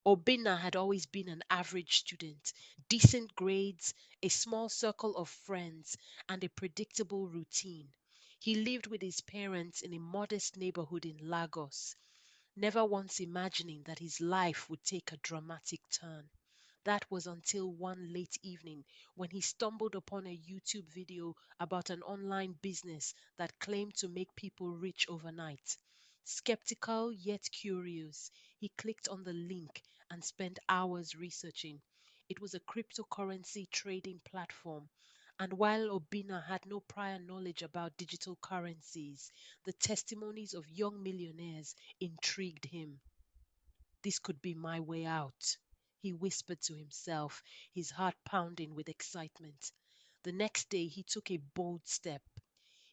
Obina had always been an average student, decent grades, a small circle of friends, and a predictable routine. He lived with his parents in a modest neighborhood in Lagos, never once imagining that his life would take a dramatic turn. That was until one late evening when he stumbled upon a YouTube video about an online business that claimed to make people rich overnight. Skeptical yet curious, he clicked on the link and spent hours researching. It was a cryptocurrency trading platform. And while Obina had no prior knowledge about digital currencies, the testimonies of young millionaires intrigued him. This could be my way out, he whispered to himself, his heart pounding with excitement. The next day he took a bold step.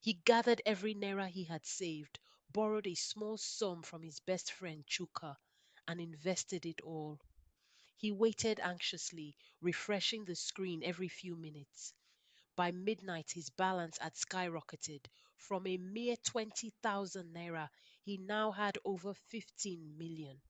He gathered every naira he had saved, borrowed a small sum from his best friend Chuka, and invested it all. He waited anxiously, refreshing the screen every few minutes. By midnight, his balance had skyrocketed. From a mere 20,000 naira, he now had over 15 million.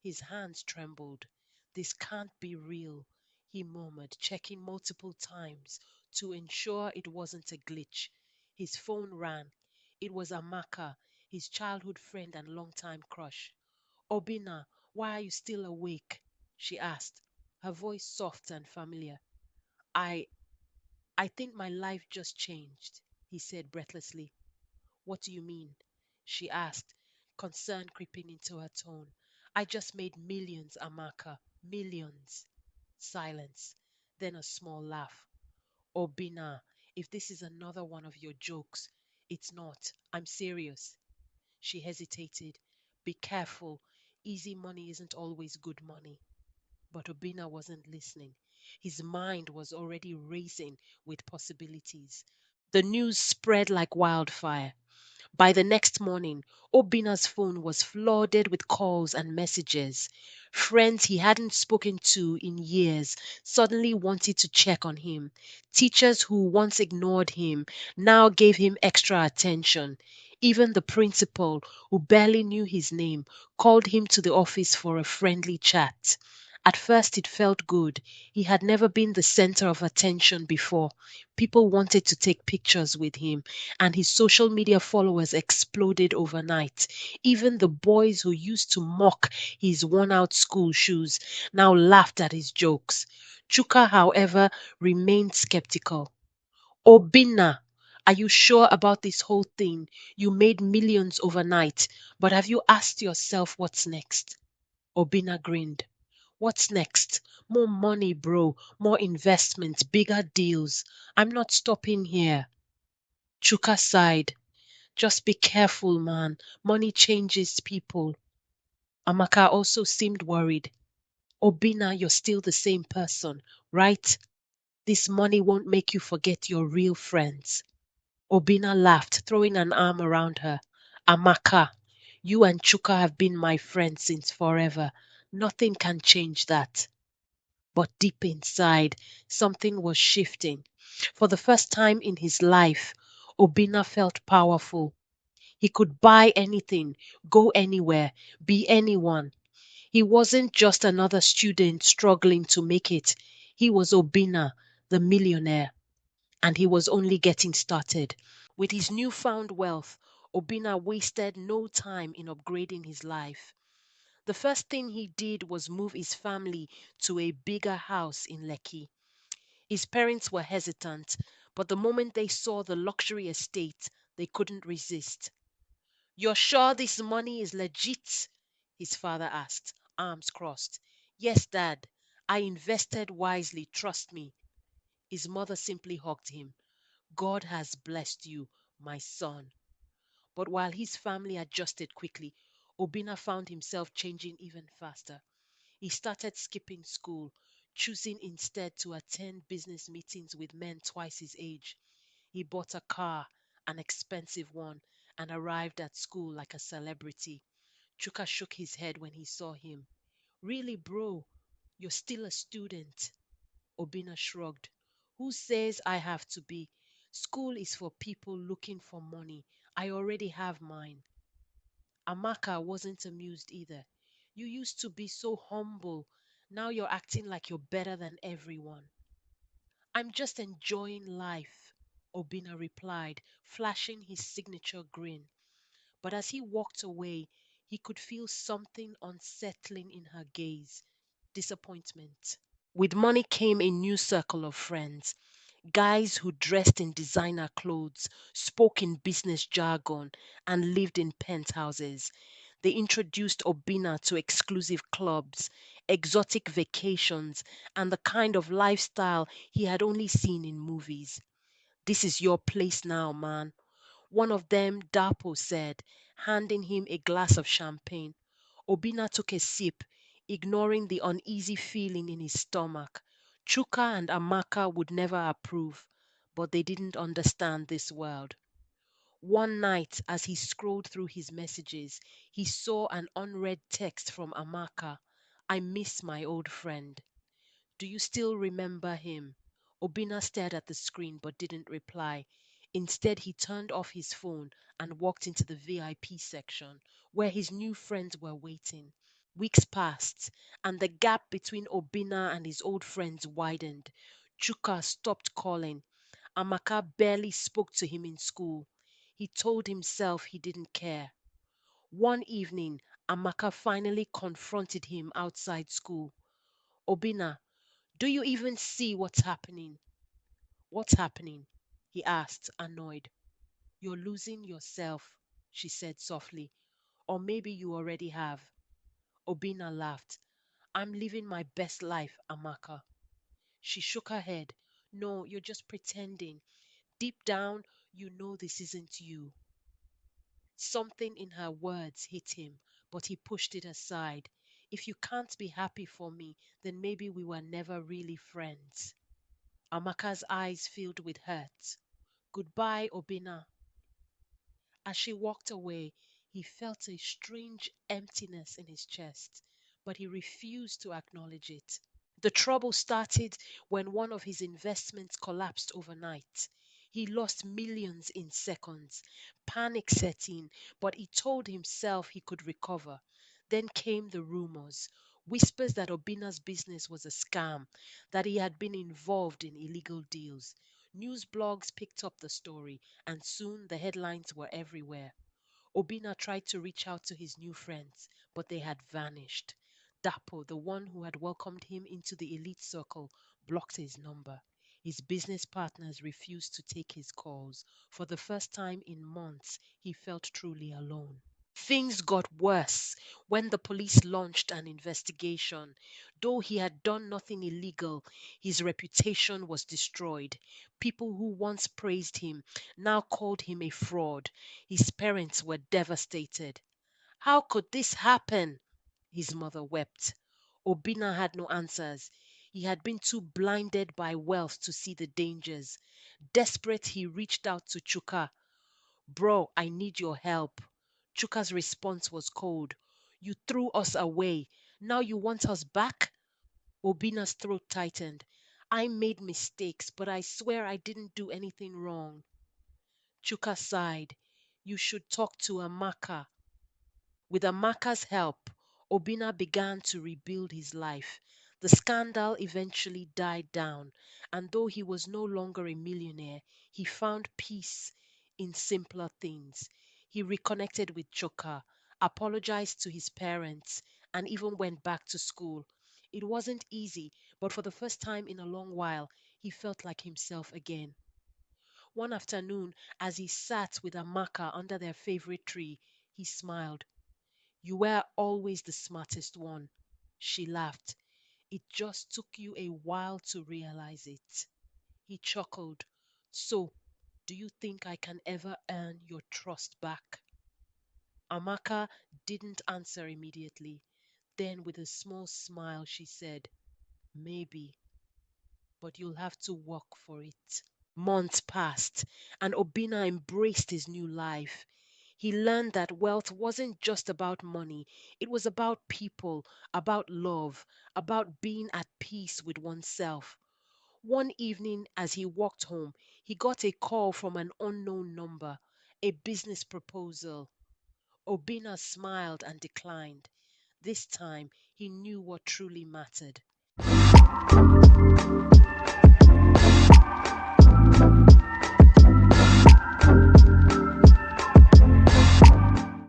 His hands trembled. This can't be real, he murmured, checking multiple times to ensure it wasn't a glitch. His phone rang. It was Amaka, his childhood friend and longtime crush. Obina, why are you still awake? She asked, her voice soft and familiar. I I think my life just changed, he said breathlessly. What do you mean? She asked, concern creeping into her tone. I just made millions, Amaka. Millions. Silence. Then a small laugh. Oh, Bina, if this is another one of your jokes, it's not. I'm serious. She hesitated. Be careful. Easy money isn't always good money. But Obina wasn't listening. His mind was already racing with possibilities. The news spread like wildfire. By the next morning, Obina's phone was flooded with calls and messages. Friends he hadn't spoken to in years suddenly wanted to check on him. Teachers who once ignored him now gave him extra attention. Even the principal, who barely knew his name, called him to the office for a friendly chat. At first, it felt good. He had never been the center of attention before. People wanted to take pictures with him, and his social media followers exploded overnight. Even the boys who used to mock his worn out school shoes now laughed at his jokes. Chuka, however, remained skeptical. Obina, are you sure about this whole thing? You made millions overnight, but have you asked yourself what's next? Obina grinned. What's next? More money, bro. More investments, bigger deals. I'm not stopping here. Chuka sighed. Just be careful, man. Money changes people. Amaka also seemed worried. Obina, you're still the same person, right? This money won't make you forget your real friends. Obina laughed, throwing an arm around her. Amaka, you and Chuka have been my friends since forever. Nothing can change that. But deep inside, something was shifting. For the first time in his life, Obina felt powerful. He could buy anything, go anywhere, be anyone. He wasn't just another student struggling to make it. He was Obina, the millionaire, and he was only getting started. With his newfound wealth, Obina wasted no time in upgrading his life. The first thing he did was move his family to a bigger house in Lekki. His parents were hesitant, but the moment they saw the luxury estate, they couldn't resist. You're sure this money is legit? His father asked, arms crossed. Yes, Dad. I invested wisely, trust me. His mother simply hugged him. God has blessed you, my son. But while his family adjusted quickly, Obina found himself changing even faster. He started skipping school, choosing instead to attend business meetings with men twice his age. He bought a car, an expensive one, and arrived at school like a celebrity. Chuka shook his head when he saw him. Really, bro, you're still a student. Obina shrugged. Who says I have to be? School is for people looking for money. I already have mine. Amaka wasn't amused either. You used to be so humble. Now you're acting like you're better than everyone. I'm just enjoying life, Obina replied, flashing his signature grin. But as he walked away, he could feel something unsettling in her gaze: disappointment. With money came a new circle of friends, guys who dressed in designer clothes, spoke in business jargon, and lived in penthouses. They introduced Obina to exclusive clubs, exotic vacations, and the kind of lifestyle he had only seen in movies. "This is your place now, man," one of them, Dapo, said, handing him a glass of champagne. Obina took a sip, ignoring the uneasy feeling in his stomach. Chuka and Amaka would never approve, but they didn't understand this world. One night, as he scrolled through his messages, he saw an unread text from Amaka. "I miss my old friend. Do you still remember him?" Obina stared at the screen but didn't reply. Instead, he turned off his phone and walked into the VIP section, where his new friends were waiting. Weeks passed, and the gap between Obina and his old friends widened. Chuka stopped calling. Amaka barely spoke to him in school. He told himself he didn't care. One evening, Amaka finally confronted him outside school. "Obina, do you even see what's happening?" "What's happening?" he asked, annoyed. "You're losing yourself," she said softly. "Or maybe you already have." Obina laughed. "I'm living my best life, Amaka." She shook her head. "No, you're just pretending. Deep down, you know this isn't you." Something in her words hit him, but he pushed it aside. "If you can't be happy for me, then maybe we were never really friends." Amaka's eyes filled with hurt. "Goodbye, Obina." As she walked away, he felt a strange emptiness in his chest, but he refused to acknowledge it. The trouble started when one of his investments collapsed overnight. He lost millions in seconds. Panic set in, but he told himself he could recover. Then came the rumors, whispers that Obina's business was a scam, that he had been involved in illegal deals. News blogs picked up the story, and soon the headlines were everywhere. Obina tried to reach out to his new friends, but they had vanished. Dapo, the one who had welcomed him into the elite circle, blocked his number. His business partners refused to take his calls. For the first time in months, he felt truly alone. Things got worse when the police launched an investigation. Though he had done nothing illegal, his reputation was destroyed. People who once praised him now called him a fraud. His parents were devastated. "How could this happen?" his mother wept. Obina had no answers. He had been too blinded by wealth to see the dangers. Desperate, he reached out to Chuka. "Bro, I need your help." Chuka's response was cold. "You threw us away. Now you want us back?" Obina's throat tightened. "I made mistakes, but I swear I didn't do anything wrong." Chuka sighed. "You should talk to Amaka." With Amaka's help, Obina began to rebuild his life. The scandal eventually died down, and though he was no longer a millionaire, he found peace in simpler things. He reconnected with Choka, apologized to his parents, and even went back to school. It wasn't easy, but for the first time in a long while, he felt like himself again. One afternoon, as he sat with Amaka under their favorite tree, he smiled. "You were always the smartest one." She laughed. "It just took you a while to realize it." He chuckled. "So, do you think I can ever earn your trust back?" Amaka didn't answer immediately. Then, with a small smile, she said, "Maybe, but you'll have to work for it." Months passed, and Obina embraced his new life. He learned that wealth wasn't just about money, it was about people, about love, about being at peace with oneself. One evening, as he walked home, he got a call from an unknown number, a business proposal. Obina smiled and declined. This time he knew what truly mattered.